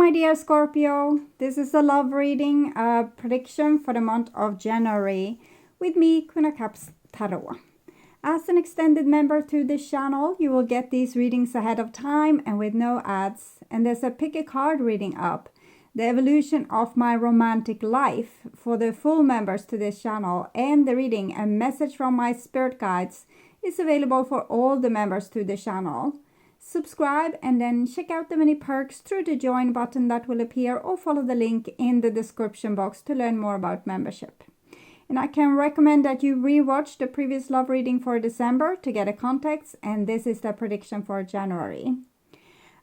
my dear Scorpio. This is a love reading, prediction for the month of January with me, Queen of Cups Tarot. As an extended member to this channel, you will get these readings ahead of time and with no ads. And there's a pick a card reading up, the evolution of my romantic life, for the full members to this channel. And the reading, a message from my spirit guides, is available for all the members to the channel. Subscribe and then check out the many perks through the join button that will appear, or follow the link in the description box to learn more about membership. And I can recommend that you rewatch the previous love reading for December to get a context, and this is the prediction for January.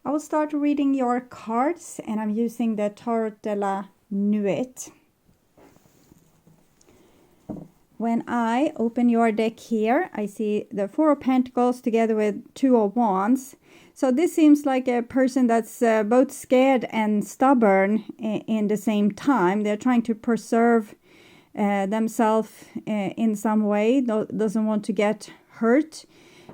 I will start reading your cards, and I'm using the Tarot de la NUIT. When I open your deck here, I see the Four of Pentacles together with Two of Wands. So this seems like a person that's both scared and stubborn in the same time. They're trying to preserve themselves in some way, doesn't want to get hurt.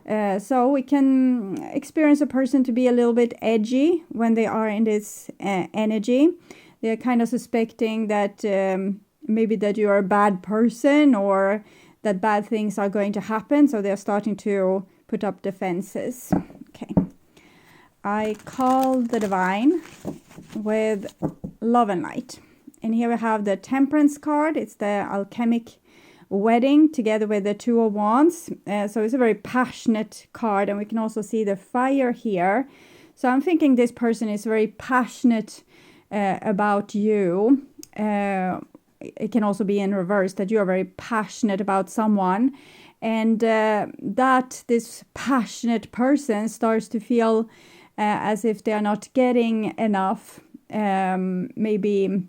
So we can experience a person to be a little bit edgy when they are in this energy. They're kind of suspecting that maybe that you're a bad person, or that bad things are going to happen. So they're starting to put up defenses. Okay. I call the Divine with Love and Light. And here we have the Temperance card. It's the alchemic wedding together with the Two of Wands. So it's a very passionate card. And we can also see the fire here. So I'm thinking this person is very passionate about you. It can also be in reverse, that you are very passionate about someone. And that this passionate person starts to feel as if they are not getting enough. Maybe...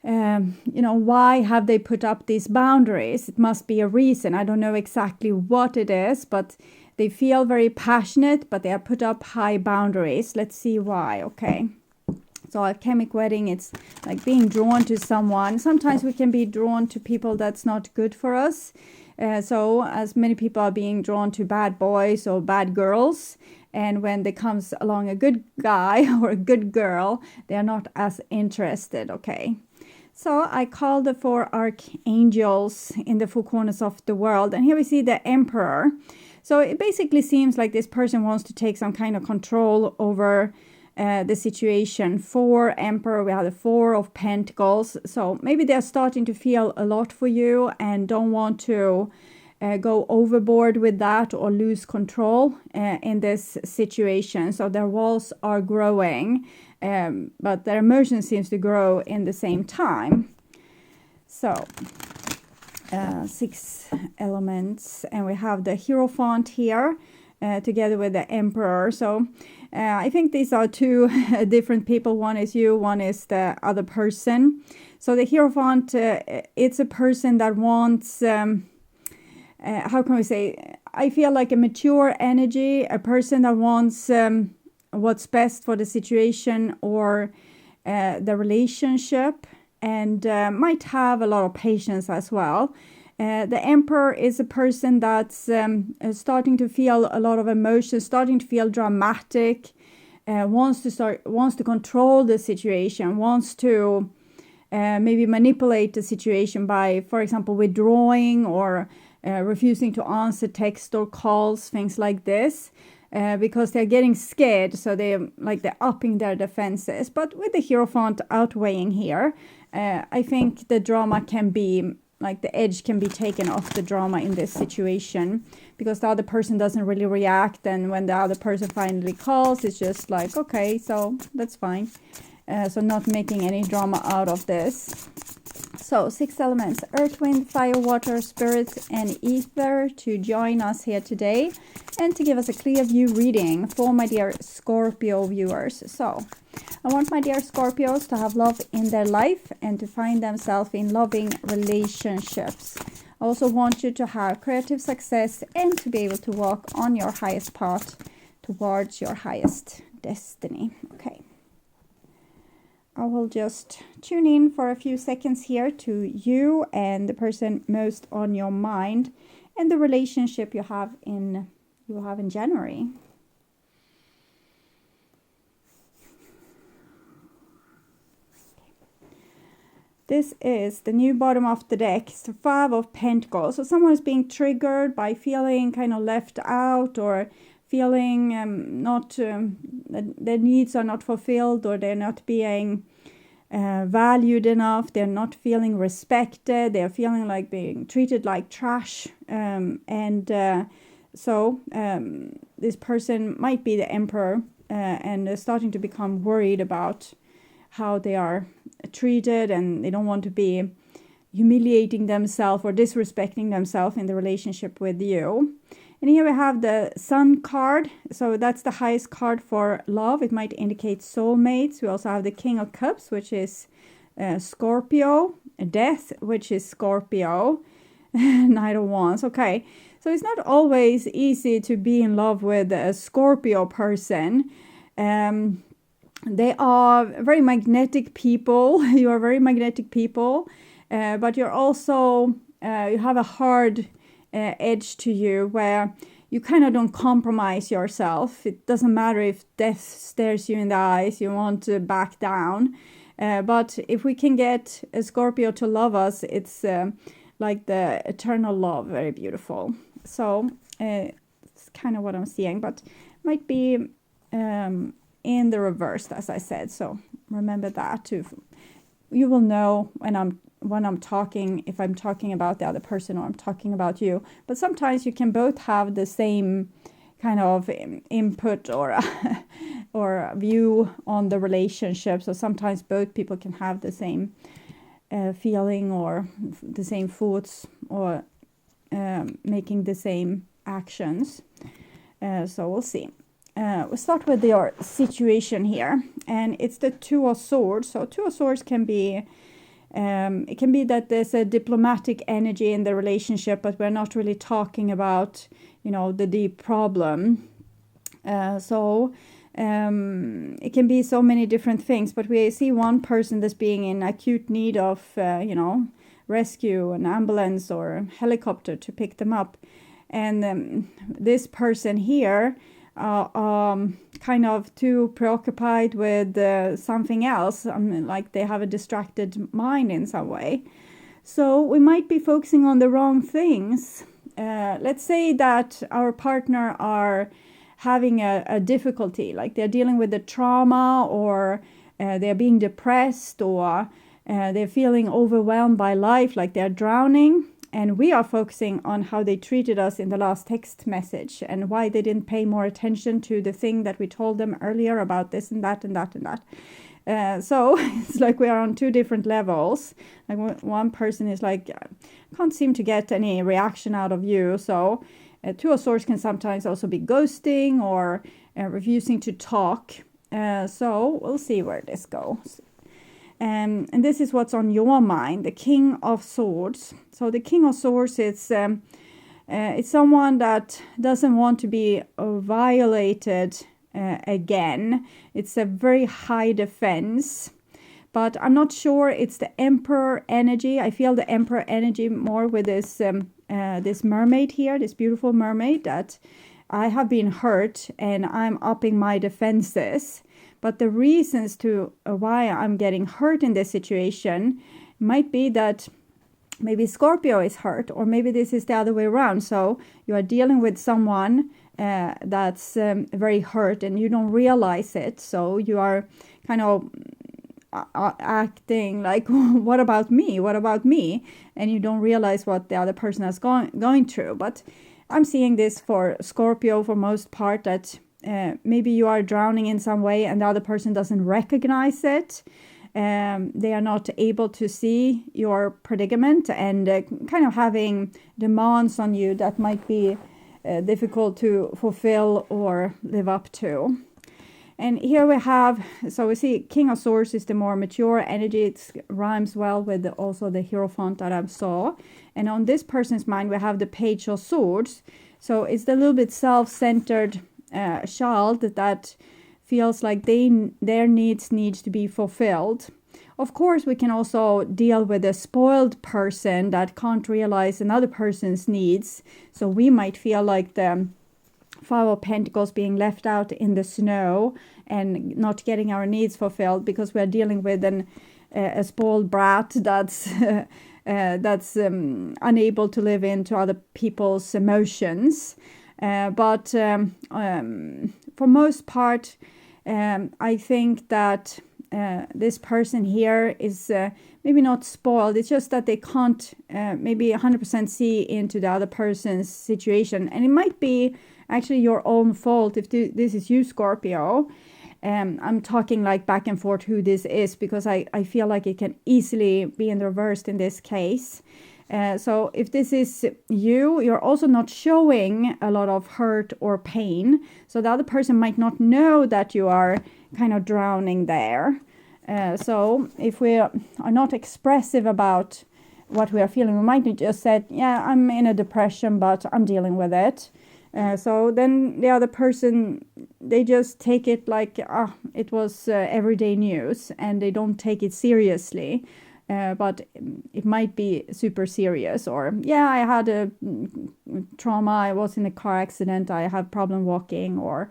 why have they put up these boundaries? It must be a reason. I don't know exactly what it is, but they feel very passionate, but they have put up high boundaries. Let's see why. Okay. So alchemic wedding, it's like being drawn to someone. Sometimes we can be drawn to people that's not good for us. So as many people are being drawn to bad boys or bad girls, and when there comes along a good guy or a good girl, they are not as interested. Okay. So I call the four archangels in the four corners of the world. And here we see the Emperor. So it basically seems like this person wants to take some kind of control over the situation. For Emperor, we have the Four of Pentacles. So maybe they're starting to feel a lot for you and don't want to go overboard with that or lose control in this situation. So their walls are growing. But their emotion seems to grow in the same time. So, 6 elements. And we have the Hierophant here, together with the Emperor. So, I think these are two different people. One is you, one is the other person. So, the Hierophant, it's a person that wants... how can we say? I feel like a mature energy, a person that wants... what's best for the situation or the relationship, and might have a lot of patience as well. The Emperor is a person that's starting to feel a lot of emotion, starting to feel dramatic, wants to control the situation, wants to maybe manipulate the situation by, for example, withdrawing or refusing to answer text or calls, things like this. Because they're getting scared, so they're upping their defenses. But with the Hierophant outweighing here, I think the drama can be, the edge can be taken off the drama in this situation, because the other person doesn't really react, and when the other person finally calls, it's just like, okay, so that's fine. So not making any drama out of this. So 6 elements, earth, wind, fire, water, spirit, and ether to join us here today and to give us a clear view reading for my dear Scorpio viewers. So I want my dear Scorpios to have love in their life and to find themselves in loving relationships. I also want you to have creative success and to be able to walk on your highest path towards your highest destiny. Okay. I will just tune in for a few seconds here to you and the person most on your mind and the relationship you have in January. This is the new bottom of the deck. It's the 5 of Pentacles. So someone is being triggered by feeling kind of left out, or feeling their needs are not fulfilled, or they're not being valued enough. They're not feeling respected. They're feeling like being treated like trash. So this person might be the Emperor, and they're starting to become worried about how they are treated, and they don't want to be humiliating themselves or disrespecting themselves in the relationship with you. And here we have the Sun card. So that's the highest card for love. It might indicate soulmates. We also have the King of Cups, which is Scorpio. Death, which is Scorpio. Knight of Wands. Okay. So it's not always easy to be in love with a Scorpio person. They are very magnetic people. You are very magnetic people. But you're also, you have a hard edge to you, where you kind of don't compromise yourself. It doesn't matter if death stares you in the eyes, you want to back down. But if we can get a Scorpio to love us, it's like the eternal love, very beautiful. So it's kind of what I'm seeing, but might be in the reverse, as I said. So remember that too. You will know when I'm talking, if I'm talking about the other person or I'm talking about you. But sometimes you can both have the same kind of input or or view on the relationship. So sometimes both people can have the same feeling or the same thoughts, or making the same actions. So we'll see. We'll start with your situation here, and it's the 2 of Swords. So 2 of Swords can be, it can be that there's a diplomatic energy in the relationship, but we're not really talking about, the deep problem. It can be so many different things, but we see one person that's being in acute need of, rescue, an ambulance or a helicopter to pick them up. And this person here kind of too preoccupied with something else, like they have a distracted mind in some way. So we might be focusing on the wrong things. Let's say that our partner are having a difficulty, like they're dealing with the trauma, or they're being depressed, or they're feeling overwhelmed by life, like they're drowning. And we are focusing on how they treated us in the last text message, and why they didn't pay more attention to the thing that we told them earlier about this and that and that and that. So it's like we are on 2 different levels. Like one person is like, can't seem to get any reaction out of you. So 2 of Swords can sometimes also be ghosting or refusing to talk. So we'll see where this goes. And this is what's on your mind, the King of Swords. So the King of Swords, it's someone that doesn't want to be violated again. It's a very high defense, but I'm not sure it's the Emperor energy. I feel the Emperor energy more with this this mermaid here, this beautiful mermaid, that I have been hurt and I'm upping my defenses. But the reasons to why I'm getting hurt in this situation might be that maybe Scorpio is hurt, or maybe this is the other way around. So you are dealing with someone that's very hurt and you don't realize it. So you are kind of acting like, what about me? What about me? And you don't realize what the other person is going through. But I'm seeing this for Scorpio for most part, that maybe you are drowning in some way and the other person doesn't recognize it. They are not able to see your predicament, and kind of having demands on you that might be difficult to fulfill or live up to. And here we have, so we see King of Swords is the more mature energy. It rhymes well with also the Hierophant that I saw. And on this person's mind, we have the Page of Swords. So it's a little bit self-centered child that feels like their needs need to be fulfilled. Of course, we can also deal with a spoiled person that can't realize another person's needs. So we might feel like the 5 of Pentacles being left out in the snow and not getting our needs fulfilled because we're dealing with a spoiled brat that's unable to live into other people's emotions. But for most part, I think that this person here is maybe not spoiled. It's just that they can't maybe 100% see into the other person's situation. And it might be actually your own fault if this is you, Scorpio. I'm talking like back and forth who this is, because I feel like it can easily be in reversed in this case. So if this is you, you're also not showing a lot of hurt or pain. So the other person might not know that you are kind of drowning there. So if we are not expressive about what we are feeling, we might just say, yeah, I'm in a depression, but I'm dealing with it. So then the other person, they just take it like it was everyday news, and they don't take it seriously. But it might be super serious, or yeah, I had a trauma, I was in a car accident, I have problem walking, or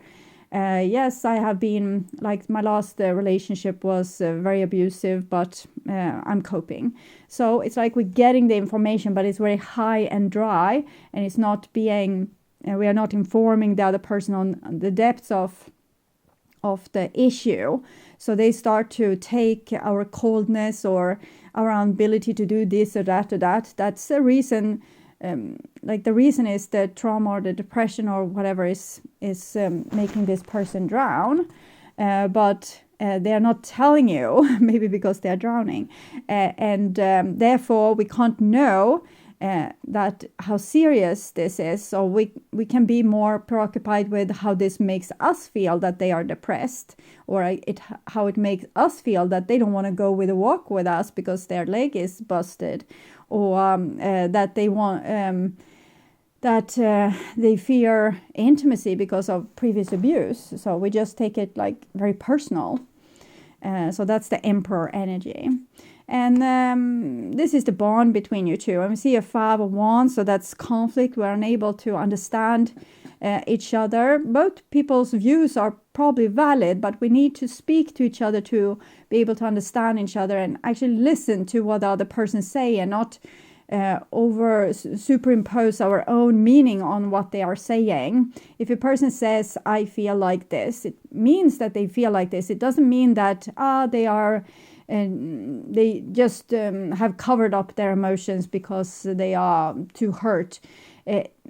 yes, I have been, like my last relationship was very abusive, but I'm coping. So it's like we're getting the information, but it's very high and dry, and it's not being, we are not informing the other person on the depths of the issue. So they start to take our coldness or our ability to do this or that or that. That's the reason, like the reason is the trauma or the depression or whatever is making this person drown. But they are not telling you, maybe because they are drowning. And therefore we can't know that how serious this is. So we can be more preoccupied with how this makes us feel that they are depressed, or how it makes us feel that they don't want to go with a walk with us because their leg is busted, or that they want that they fear intimacy because of previous abuse. So we just take it like very personal. So that's the Emperor energy. And this is the bond between you two. And we see a 5 of Wands, so that's conflict. We're unable to understand each other. Both people's views are probably valid, but we need to speak to each other to be able to understand each other and actually listen to what the other person say, and not superimpose our own meaning on what they are saying. If a person says, I feel like this, it means that they feel like this. It doesn't mean that they are... and they just have covered up their emotions because they are too hurt.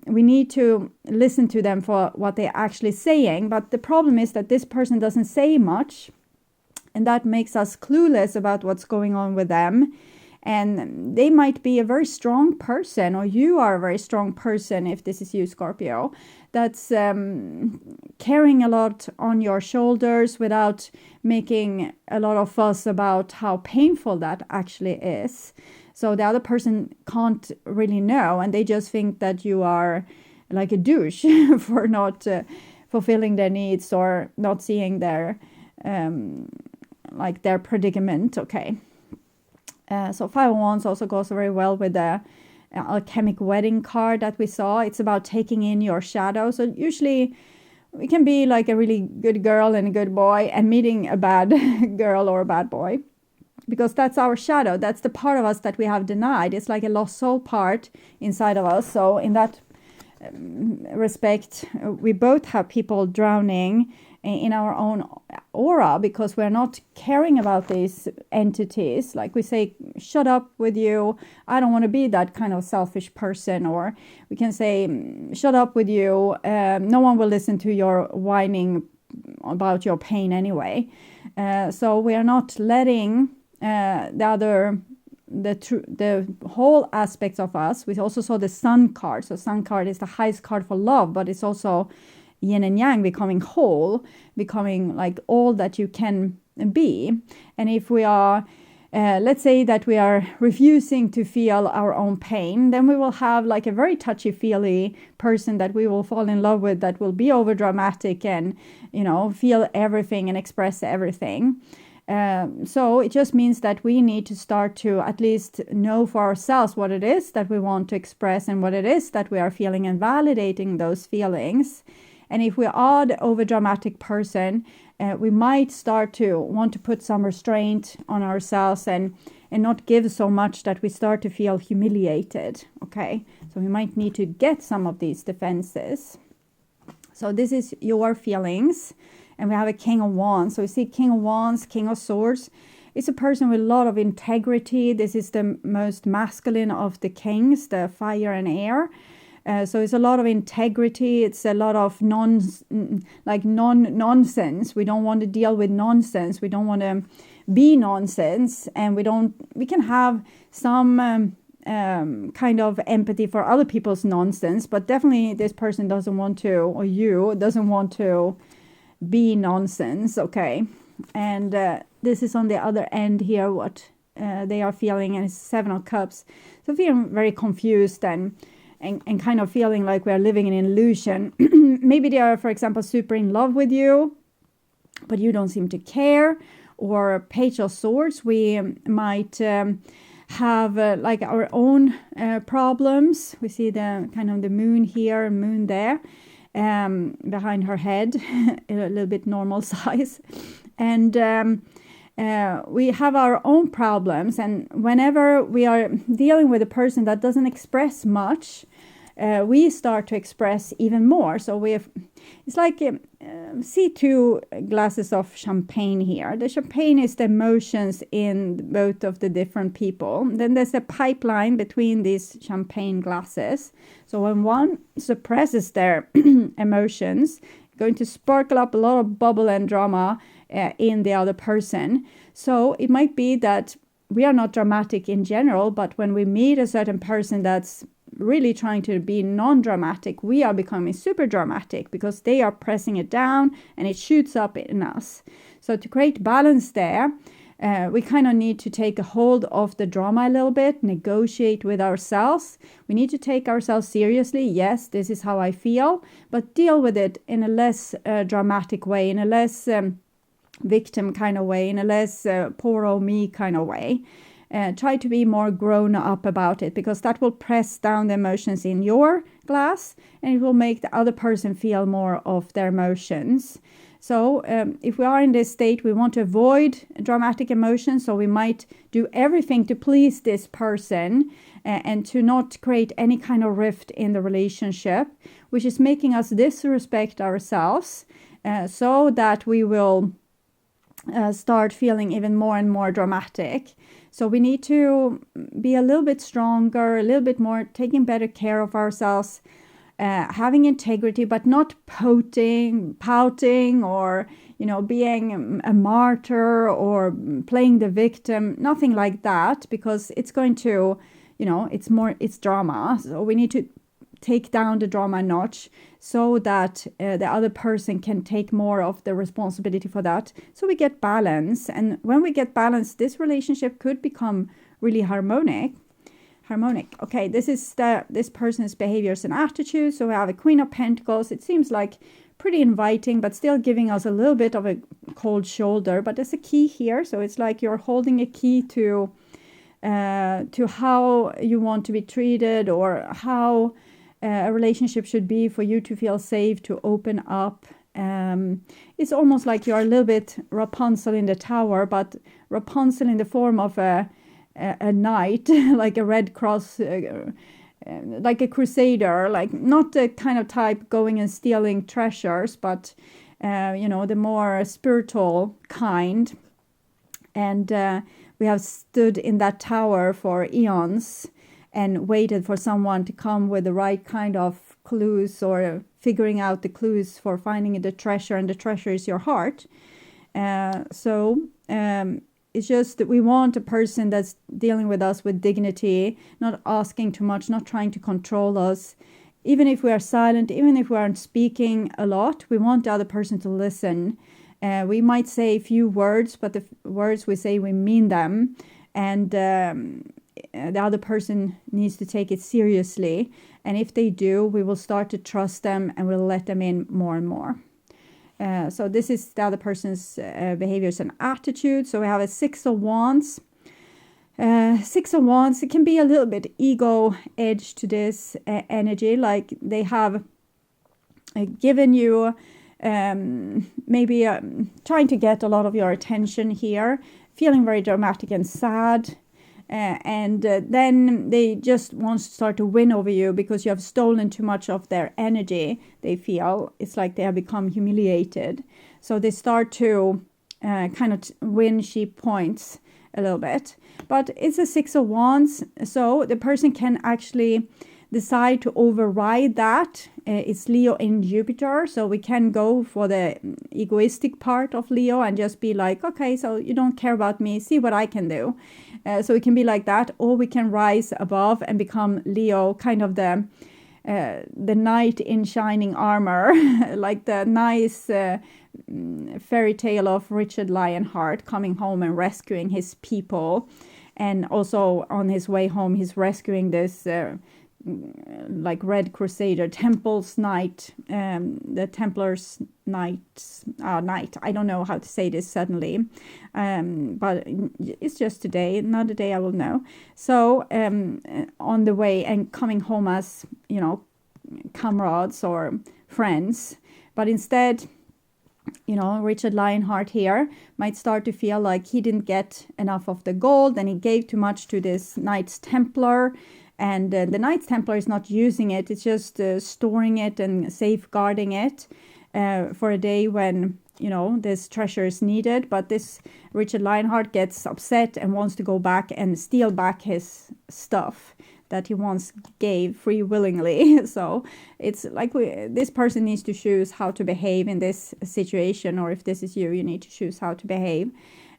We need to listen to them for what they're actually saying. But the problem is that this person doesn't say much, and that makes us clueless about what's going on with them. And they might be a very strong person, or you are a very strong person, if this is you, Scorpio, that's carrying a lot on your shoulders without making a lot of fuss about how painful that actually is. So the other person can't really know, and they just think that you are like a douche for not fulfilling their needs or not seeing their their predicament. Okay. So 5 of Wands also goes very well with the alchemic wedding card that we saw. It's about taking in your shadow. So usually we can be like a really good girl and a good boy and meeting a bad girl or a bad boy, because that's our shadow. That's the part of us that we have denied. It's like a lost soul part inside of us. So in that respect, we both have people drowning in our own aura because we're not caring about these entities. Like we say, shut up with you, I don't want to be that kind of selfish person. Or we can say, shut up with you, no one will listen to your whining about your pain anyway. So we are not letting the whole aspects of us. We also saw the Sun card. So Sun card is the highest card for love, but it's also yin and yang, becoming whole, becoming like all that you can be. And if we are, let's say that we are refusing to feel our own pain, then we will have like a very touchy-feely person that we will fall in love with, that will be over dramatic and, feel everything and express everything. So it just means that we need to start to at least know for ourselves what it is that we want to express and what it is that we are feeling, and validating those feelings. And if we are the overdramatic person, we might start to want to put some restraint on ourselves and not give so much that we start to feel humiliated. Okay, so we might need to get some of these defenses. So this is your feelings. And we have a King of Wands. So we see King of Wands, King of Swords. It's a person with a lot of integrity. This is the most masculine of the kings, the fire and air. So it's a lot of integrity. It's a lot of nonsense. We don't want to deal with nonsense. We don't want to be nonsense. And we can have some kind of empathy for other people's nonsense. But definitely this person doesn't want to, or you, doesn't want to be nonsense. Okay. And this is on the other end here, what they are feeling. And it's 7 of Cups. So feeling very confused and kind of feeling like we're living in an illusion. Maybe they are, for example, super in love with you, but you don't seem to care. Or Page of Swords, we might have like our own problems. We see the kind of the moon here and moon there behind her head, a little bit normal size. And we have our own problems. And whenever we are dealing with a person that doesn't express much, we start to express even more. So it's like see 2 glasses of champagne here. The champagne is the emotions in both of the different people. Then there's a pipeline between these champagne glasses. So when one suppresses their emotions, going to sparkle up a lot of bubble and drama in the other person. So it might be that we are not dramatic in general, but when we meet a certain person that's really trying to be non-dramatic, we are becoming super dramatic because they are pressing it down and it shoots up in us. So to create balance there, we kind of need to take a hold of the drama a little bit, negotiate with ourselves. We need to take ourselves seriously. Yes, this is how I feel, but deal with it in a less dramatic way, in a less victim kind of way, in a less poor old me kind of way. Try to be more grown up about it, because that will press down the emotions in your glass and it will make the other person feel more of their emotions. So if we are in this state, we want to avoid dramatic emotions. So we might do everything to please this person and to not create any kind of rift in the relationship, which is making us disrespect ourselves, so that we will start feeling even more and more dramatic. So we need to be a little bit stronger, a little bit more taking better care of ourselves, having integrity, but not pouting or, being a martyr or playing the victim, nothing like that, because it's going to, it's drama. So we need to take down the drama a notch so that the other person can take more of the responsibility for that. So we get balance. And when we get balance, this relationship could become really harmonic. Okay, this is this person's behaviors and attitudes. So we have a Queen of Pentacles. It seems like pretty inviting, but still giving us a little bit of a cold shoulder. But there's a key here. So it's like you're holding a key to how you want to be treated, or how a relationship should be for you to feel safe, to open up. It's almost like you're a little bit Rapunzel in the tower, but Rapunzel in the form of a knight, like a Red Cross, like a crusader, like not the kind of type going and stealing treasures, but the more spiritual kind. And we have stood in that tower for eons and waited for someone to come with the right kind of clues, or figuring out the clues for finding the treasure, and the treasure is your heart. It's just that we want a person that's dealing with us with dignity, not asking too much, not trying to control us. Even if we are silent, even if we aren't speaking a lot, we want the other person to listen. We might say a few words, but the words we say, we mean them. And the other person needs to take it seriously. And if they do, we will start to trust them and we'll let them in more and more. So this is the other person's behaviors and attitudes. So we have a 6 of Wands. 6 of Wands, it can be a little bit ego edge to this energy. Like they have given you, maybe trying to get a lot of your attention here, feeling very dramatic and sad. And then they just want to start to win over you because you have stolen too much of their energy. They feel it's like they have become humiliated. So they start to kind of win cheap points a little bit. But it's a 6 of Wands, so the person can actually decide to override that. It's Leo in Jupiter, so we can go for the egoistic part of Leo and just be like, okay, so you don't care about me, see what I can do. So it can be like that, or we can rise above and become Leo, kind of the knight in shining armor, like the nice fairy tale of Richard Lionheart coming home and rescuing his people. And also on his way home, he's rescuing this like Red Crusader, Templar's Knight, the Templar's Knight, I don't know how to say this suddenly, but it's just today, another day I will know. So on the way and coming home as, you know, comrades or friends, but instead, you know, Richard Lionheart here might start to feel like he didn't get enough of the gold and he gave too much to this Knights Templar. And the Knights Templar is not using it, it's just storing it and safeguarding it for a day when, you know, this treasure is needed. But this Richard Lionheart gets upset and wants to go back and steal back his stuff that he once gave free willingly. So it's like this person needs to choose how to behave in this situation, or if this is you, you need to choose how to behave.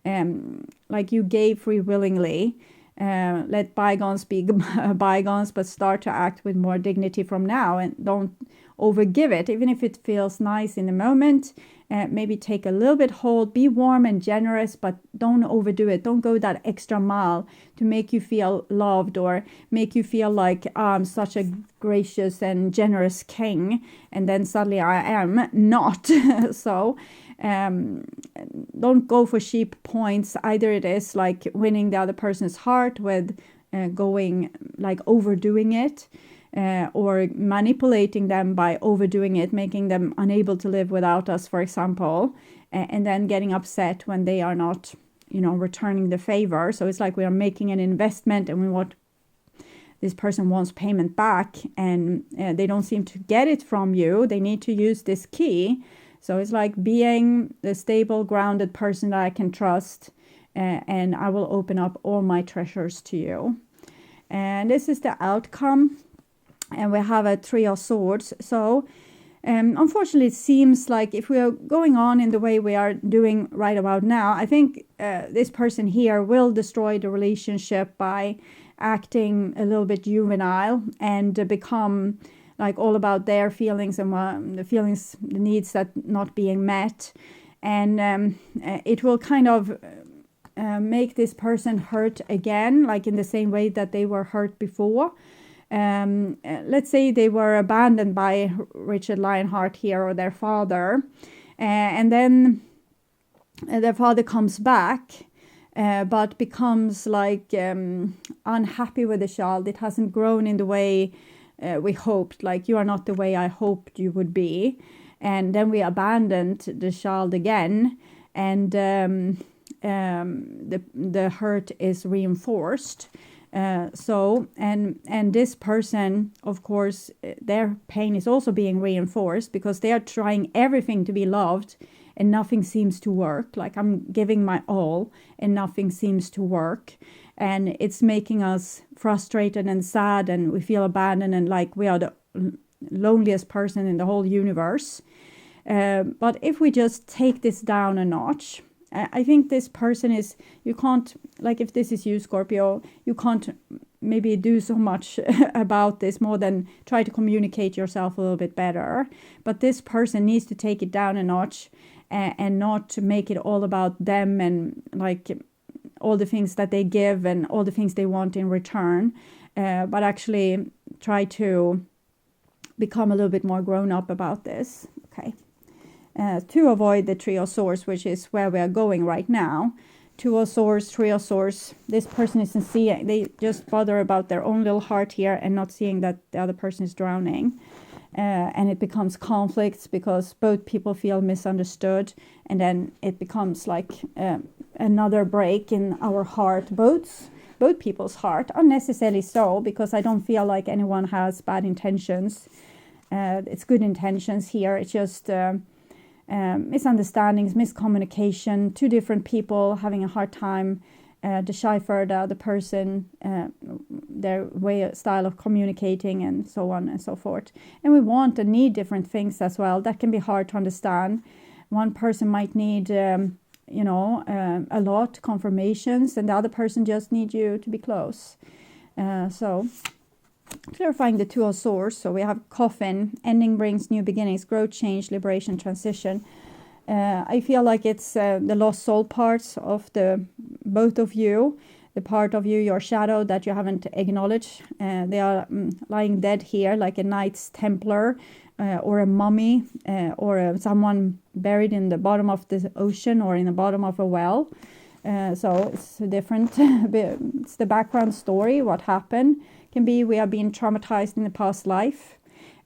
Like you gave free willingly. Let bygones be bygones, but start to act with more dignity from now, and don't overgive it, even if it feels nice in the moment. Maybe take a little bit hold, be warm and generous, but don't overdo it. Don't go that extra mile to make you feel loved or make you feel like I'm such a gracious and generous king, and then suddenly I am not. So don't go for cheap points. Either it is like winning the other person's heart with going like overdoing it, or manipulating them by overdoing it, making them unable to live without us, for example, and then getting upset when they are not, you know, returning the favor. So it's like we are making an investment and we want, this person wants payment back, and they don't seem to get it from you. They need to use this key. So it's like being the stable, grounded person that I can trust, and I will open up all my treasures to you. And this is the outcome. And we have a 3 of Swords. So unfortunately, it seems like if we are going on in the way we are doing right about now, I think this person here will destroy the relationship by acting a little bit juvenile and become like all about their feelings and the feelings, the needs that not being met. And it will kind of make this person hurt again, like in the same way that they were hurt before. Let's say they were abandoned by Richard Lionheart here, or their father, and then their father comes back, but becomes like unhappy with the child. It hasn't grown in the way we hoped, like you are not the way I hoped you would be. And then we abandoned the child again, and the hurt is reinforced. So this person, of course, their pain is also being reinforced because they are trying everything to be loved and nothing seems to work. Like I'm giving my all and nothing seems to work. And it's making us frustrated and sad, and we feel abandoned and like we are the loneliest person in the whole universe. But if we just take this down a notch, I think this person is, you can't, like if this is you, Scorpio, you can't maybe do so much about this more than try to communicate yourself a little bit better. But this person needs to take it down a notch and not to make it all about them and like all the things that they give and all the things they want in return, but actually try to become a little bit more grown up about this. Okay. To avoid the 3 of Swords, which is where we are going right now. 2 of Swords, 3 of Swords. This person isn't seeing, they just bother about their own little heart here and not seeing that the other person is drowning. and it becomes conflicts because both people feel misunderstood, and then it becomes like another break in our heart, both people's heart, unnecessarily so, because I don't feel like anyone has bad intentions. It's good intentions here. It's just misunderstandings, miscommunication, two different people having a hard time decipher the other person, their style of communicating, and so on and so forth. And we want and need different things as well. That can be hard to understand. One person might need, a lot confirmations, and the other person just needs you to be close. So clarifying the Two of Swords. So we have Coffin. Ending brings new beginnings, growth, change, liberation, transition. I feel like it's the lost soul parts of both of you, the part of you, your shadow, that you haven't acknowledged. They are lying dead here, like a Knights Templar or a mummy or someone buried in the bottom of the ocean or in the bottom of a well. So it's different. It's the background story, what happened. Can be we have been traumatized in the past life.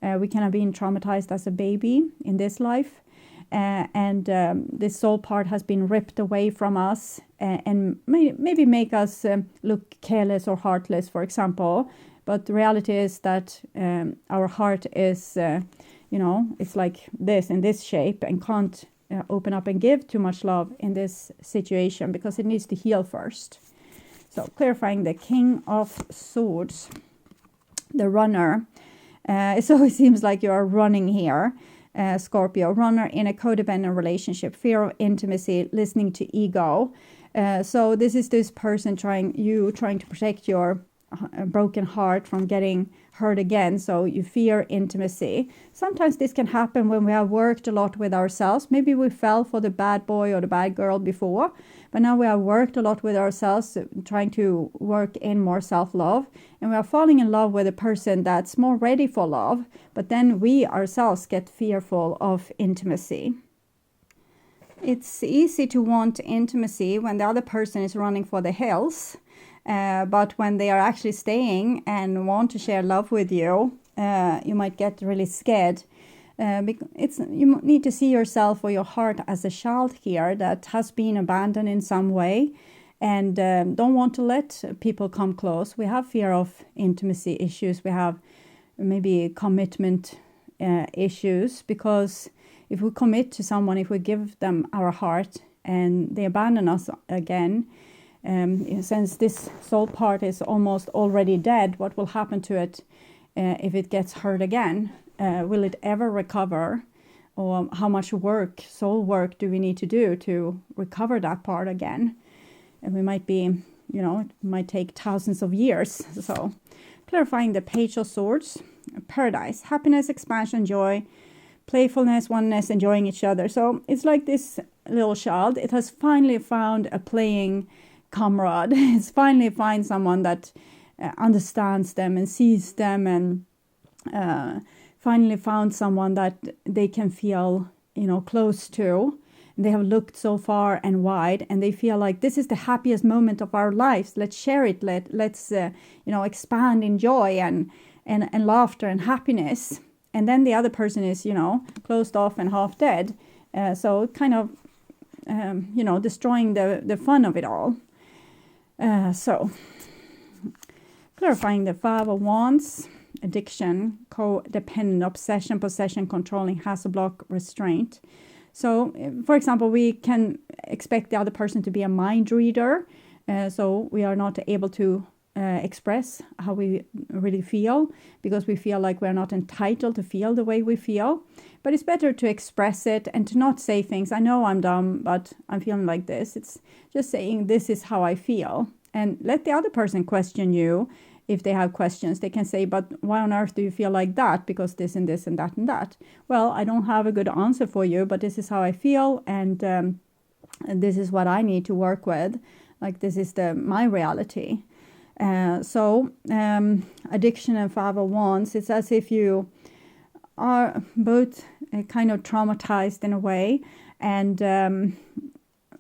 We can have been traumatized as a baby in this life. And this soul part has been ripped away from us and maybe make us look careless or heartless, for example. But the reality is that our heart is, it's like this, in this shape, and can't open up and give too much love in this situation because it needs to heal first. So clarifying the King of Swords, the runner. It always seems like you are running here. Scorpio, runner in a codependent relationship, fear of intimacy, listening to ego. So this is this person trying to protect your broken heart from getting hurt again. So you fear intimacy. Sometimes this can happen when we have worked a lot with ourselves. Maybe we fell for the bad boy or the bad girl before, but now we have worked a lot with ourselves, trying to work in more self-love, and we are falling in love with a person that's more ready for love, but then we ourselves get fearful of intimacy. It's easy to want intimacy when the other person is running for the hills. But when they are actually staying and want to share love with you, you might get really scared. You need to see yourself or your heart as a child here that has been abandoned in some way, and don't want to let people come close. We have fear of intimacy issues. We have maybe commitment issues, because if we commit to someone, if we give them our heart and they abandon us again, since this soul part is almost already dead, what will happen to it if it gets hurt again? Will it ever recover? Or how much soul work do we need to do to recover that part again? And we might be, it might take thousands of years. So clarifying the Page of Swords, paradise, happiness, expansion, joy, playfulness, oneness, enjoying each other. So it's like this little child. It has finally found a playing comrade. It's finally find someone that understands them and sees them, and finally found someone that they can feel close to. They have looked so far and wide, and they feel like this is the happiest moment of our lives. Let's share it. Let's expand in joy and laughter and happiness. And then the other person is closed off and half dead. So kind of destroying the fun of it all. So, clarifying the Five of Wands, addiction, codependent, obsession, possession, controlling, hassle, block, restraint. So, for example, we can expect the other person to be a mind reader. So we are not able to express how we really feel, because we feel like we're not entitled to feel the way we feel. But it's better to express it and to not say things, I know I'm dumb, but I'm feeling like this. It's just saying, this is how I feel. And let the other person question you. If they have questions, they can say, but why on earth do you feel like that? Because this and this and that and that. Well, I don't have a good answer for you, but this is how I feel. And this is what I need to work with. Like, this is my reality. So addiction and Five of Wands, it's as if you are both kind of traumatized in a way, and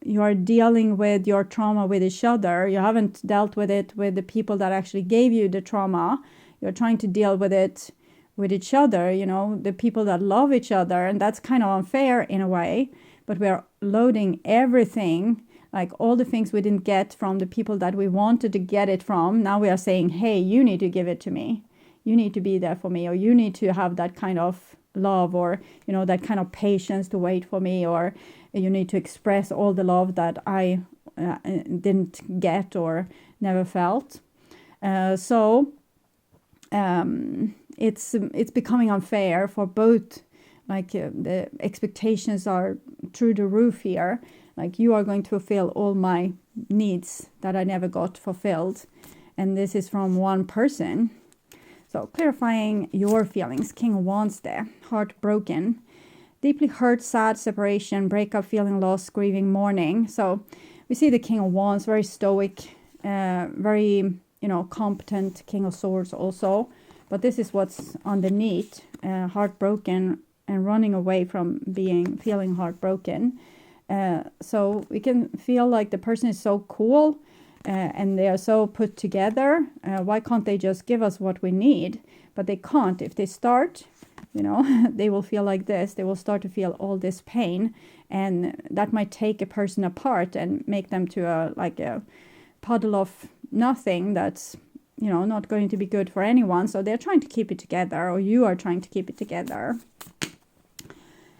you are dealing with your trauma with each other. You haven't dealt with it with the people that actually gave you the trauma. You're trying to deal with it with each other, you know, the people that love each other. And that's kind of unfair in a way, but we are loading everything, like all the things we didn't get from the people that we wanted to get it from. Now we are saying, hey, you need to give it to me. You need to be there for me, or you need to have that kind of love, or, you know, that kind of patience to wait for me, or you need to express all the love that I didn't get or never felt. So it's becoming unfair for both. Like the expectations are through the roof here. Like, you are going to fulfill all my needs that I never got fulfilled. And this is from one person. So clarifying your feelings. King of Wands there. Heartbroken. Deeply hurt, sad, separation, breakup, feeling lost, grieving, mourning. So we see the King of Wands, very stoic, very, you know, competent. King of Swords also. But this is what's underneath. Heartbroken and running away from feeling heartbroken. So we can feel like the person is so cool and they are so put together. Why can't they just give us what we need? But they can't. If they start, you know, they will feel like this. They will start to feel all this pain, and that might take a person apart and make them to a puddle of nothing that's, you know, not going to be good for anyone. So they're trying to keep it together, or you are trying to keep it together.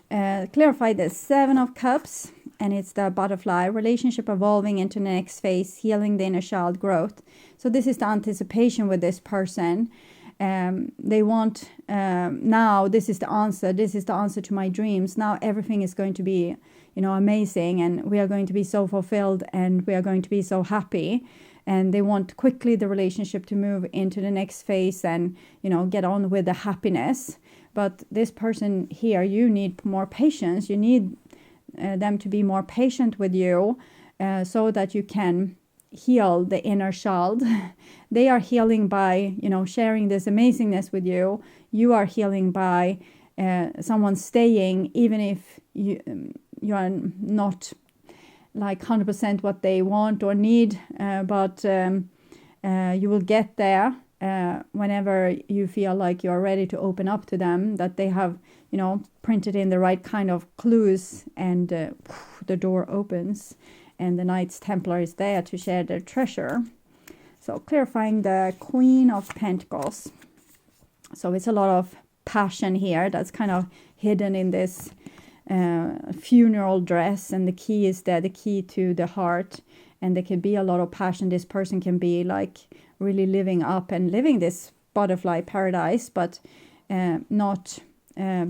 Clarify the Seven of Cups, and it's the butterfly. Relationship evolving into the next phase, healing the inner child growth. So this is the anticipation with this person. They want, now this is the answer. This is the answer to my dreams. Now everything is going to be, you know, amazing, and we are going to be so fulfilled, and we are going to be so happy. And they want quickly the relationship to move into the next phase and, you know, get on with the happiness. But this person here, you need more patience. You need them to be more patient with you so that you can heal the inner child. They are healing by, you know, sharing this amazingness with you. You are healing by someone staying, even if you are not like 100% what they want or need, but you will get there whenever you feel like you're ready to open up to them, that they have, you know, printed in the right kind of clues, and the door opens and the Knights Templar is there to share their treasure. So clarifying the Queen of Pentacles. So it's a lot of passion here that's kind of hidden in this funeral dress, and the key is there, the key to the heart, and there can be a lot of passion. This person can be like really living up and living this butterfly paradise, but not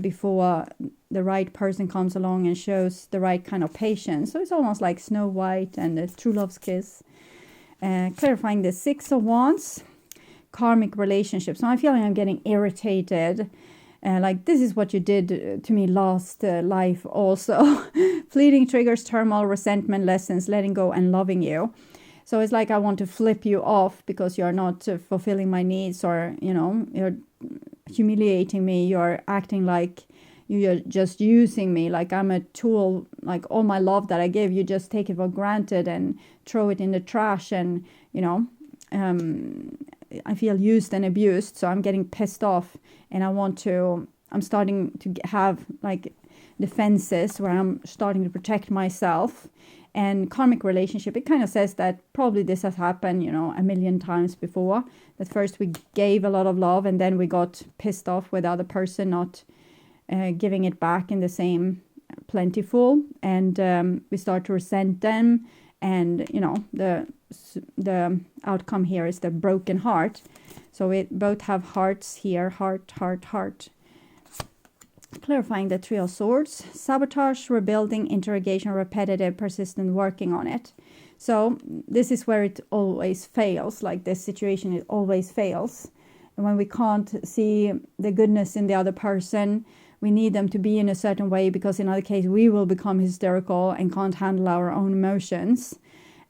before the right person comes along and shows the right kind of patience. So it's almost like Snow White and the True Love's Kiss. Clarifying the Six of Wands, karmic relationships. So I feel like I'm getting irritated. Like, this is what you did to me last life also. Fleeting triggers, turmoil, resentment, lessons, letting go, and loving you. So it's like I want to flip you off because you're not fulfilling my needs, or, you know, you're humiliating me. You're acting like you're just using me, like I'm a tool. Like all my love that I give, you just take it for granted and throw it in the trash. And, you know, I feel used and abused, so I'm getting pissed off, and I'm starting to have like defenses where I'm starting to protect myself. And karmic relationship, it kind of says that probably this has happened, you know, a million times before. That first we gave a lot of love, and then we got pissed off with the other person not giving it back in the same plentiful, and we start to resent them. And, you know, the outcome here is the broken heart. So we both have hearts here, heart, heart, heart. Clarifying the Three of Swords, sabotage, rebuilding, interrogation, repetitive, persistent, working on it. So this is where it always fails. Like this situation, it always fails. And when we can't see the goodness in the other person, we need them to be in a certain way, because in other case we will become hysterical and can't handle our own emotions.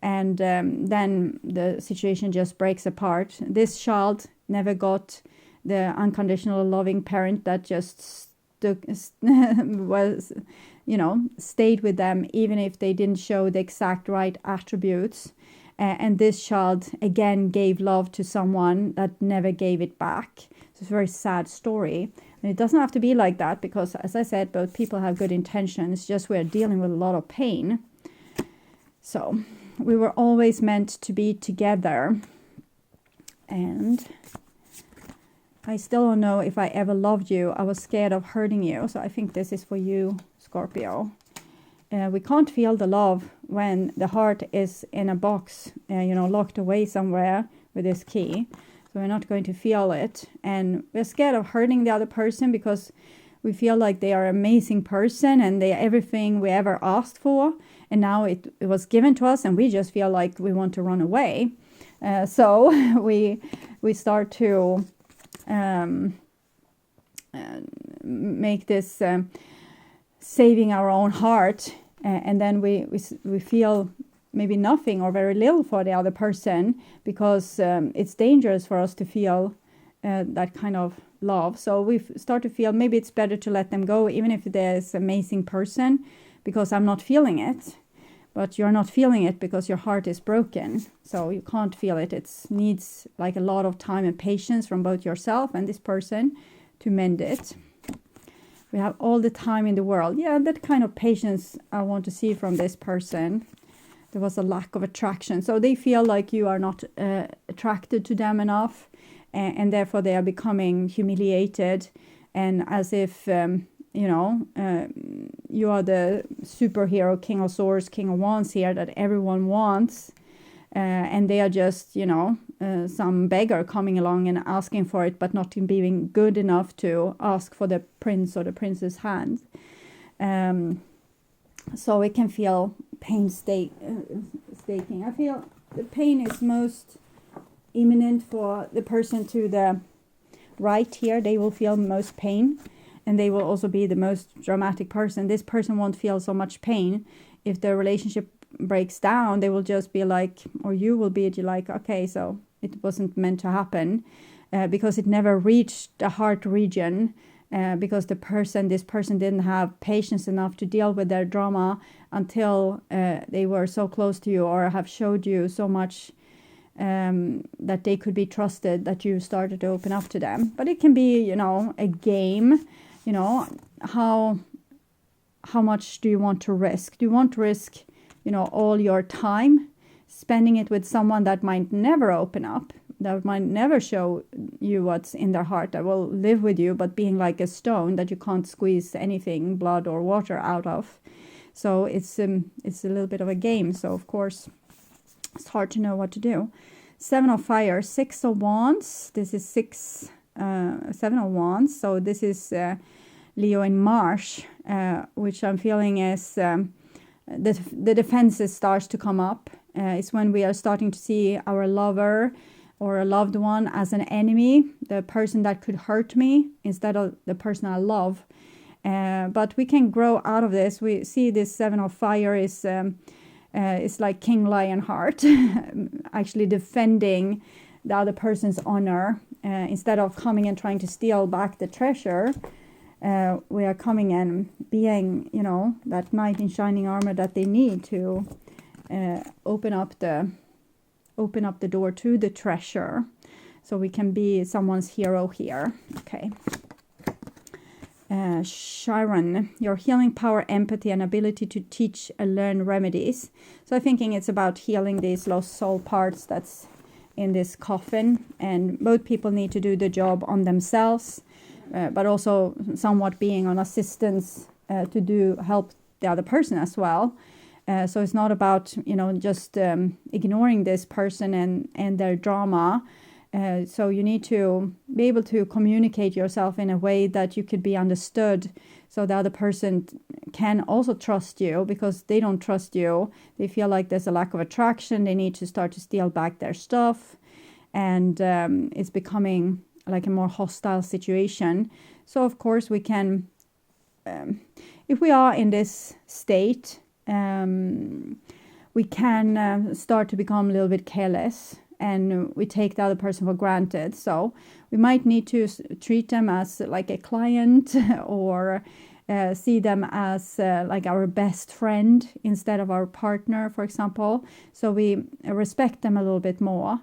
And then the situation just breaks apart. This child never got the unconditional loving parent that just was, you know, stayed with them even if they didn't show the exact right attributes. And this child again gave love to someone that never gave it back. It's a very sad story. And it doesn't have to be like that, because, as I said, both people have good intentions. It's just we're dealing with a lot of pain. So we were always meant to be together. And I still don't know if I ever loved you. I was scared of hurting you. So I think this is for you, Scorpio. We can't feel the love when the heart is in a box, locked away somewhere with this key. So we're not going to feel it. And we're scared of hurting the other person because we feel like they are an amazing person and they are everything we ever asked for. And now it was given to us and we just feel like we want to run away. So we start to make this saving our own heart, and then we feel maybe nothing or very little for the other person, because it's dangerous for us to feel that kind of love. So we start to feel maybe it's better to let them go, even if there's an amazing person, because I'm not feeling it. But you're not feeling it because your heart is broken. So you can't feel it. It needs like a lot of time and patience from both yourself and this person to mend it. We have all the time in the world. Yeah, that kind of patience I want to see from this person. There was a lack of attraction. So they feel like you are not attracted to them enough. And therefore they are becoming humiliated. And as if, you are the superhero, King of Swords, King of Wands here that everyone wants. And they are just, some beggar coming along and asking for it, but not being good enough to ask for the prince or the princess' hand. So it can feel painstaking. I feel the pain is most imminent for the person to the right here. They will feel most pain, and they will also be the most dramatic person. This person won't feel so much pain. If the relationship breaks down, they will just be like, or you will be like, okay, so it wasn't meant to happen, because it never reached the heart region, because this person didn't have patience enough to deal with their drama until they were so close to you, or have showed you so much that they could be trusted, that you started to open up to them. But it can be, a game. How much do you want to risk? Do you want to risk, all your time, spending it with someone that might never open up, that might never show you what's in their heart, that will live with you, but being like a stone that you can't squeeze anything, blood or water out of? So it's a little bit of a game. So of course, it's hard to know what to do. 7 of Fire, 6 of Wands. This is 7 of Wands. So this is Leo in March, which I'm feeling is the defenses starts to come up. It's when we are starting to see our lover or a loved one as an enemy, the person that could hurt me instead of the person I love. But we can grow out of this. We see this 7 of Fire is like King Lionheart, actually defending the other person's honor. Instead of coming and trying to steal back the treasure, we are coming and being, that knight in shining armor that they need to open up the door to the treasure. So we can be someone's hero here. Okay. Chiron, your healing power, empathy, and ability to teach and learn remedies. So I'm thinking it's about healing these lost soul parts that's in this coffin, and both people need to do the job on themselves, but also somewhat being on assistance to help the other person as well. So it's not about just ignoring this person and their drama. So you need to be able to communicate yourself in a way that you could be understood, so the other person can also trust you, because they don't trust you. They feel like there's a lack of attraction. They need to start to steal back their stuff, and it's becoming like a more hostile situation. So of course we can, if we are in this state, we can start to become a little bit careless, and we take the other person for granted. So we might need to treat them as like a client, or see them as like our best friend instead of our partner, for example. So we respect them a little bit more.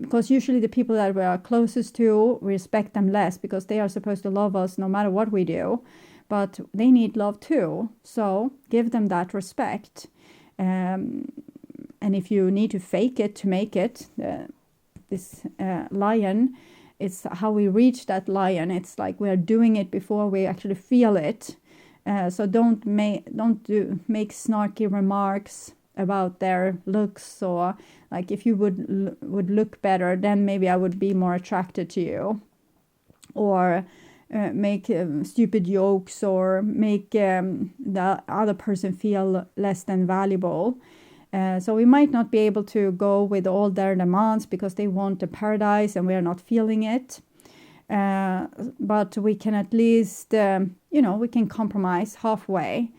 because usually the people that we are closest to, we respect them less because they are supposed to love us no matter what we do. But they need love too. So give them that respect. And if you need to fake it to make it, this lion, it's how we reach that lion. It's like we are doing it before we actually feel it. So don't make snarky remarks about their looks, or like if you would look better, then maybe I would be more attracted to you, or make stupid jokes, or make the other person feel less than valuable. So we might not be able to go with all their demands because they want a paradise and we are not feeling it. But we can at least, we can compromise halfway.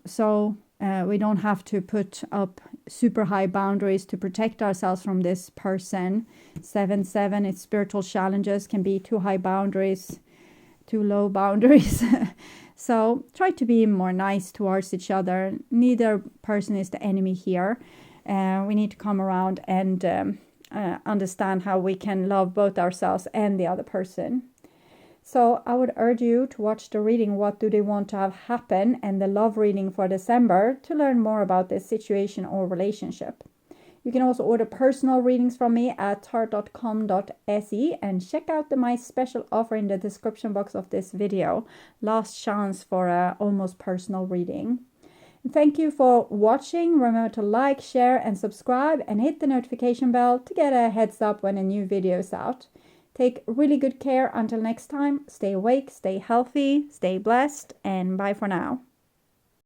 So we don't have to put up super high boundaries to protect ourselves from this person. 7/7, its spiritual challenges can be too high boundaries, too low boundaries. So try to be more nice towards each other. Neither person is the enemy here. We need to come around and understand how we can love both ourselves and the other person. So I would urge you to watch the reading, What Do They Want to Have Happen, and the love reading for December to learn more about this situation or relationship. You can also order personal readings from me at tarot.com.se and check out my special offer in the description box of this video. Last chance for an almost personal reading. Thank you for watching. Remember to like, share and subscribe, and hit the notification bell to get a heads up when a new video is out. Take really good care until next time. Stay awake, stay healthy, stay blessed, and bye for now.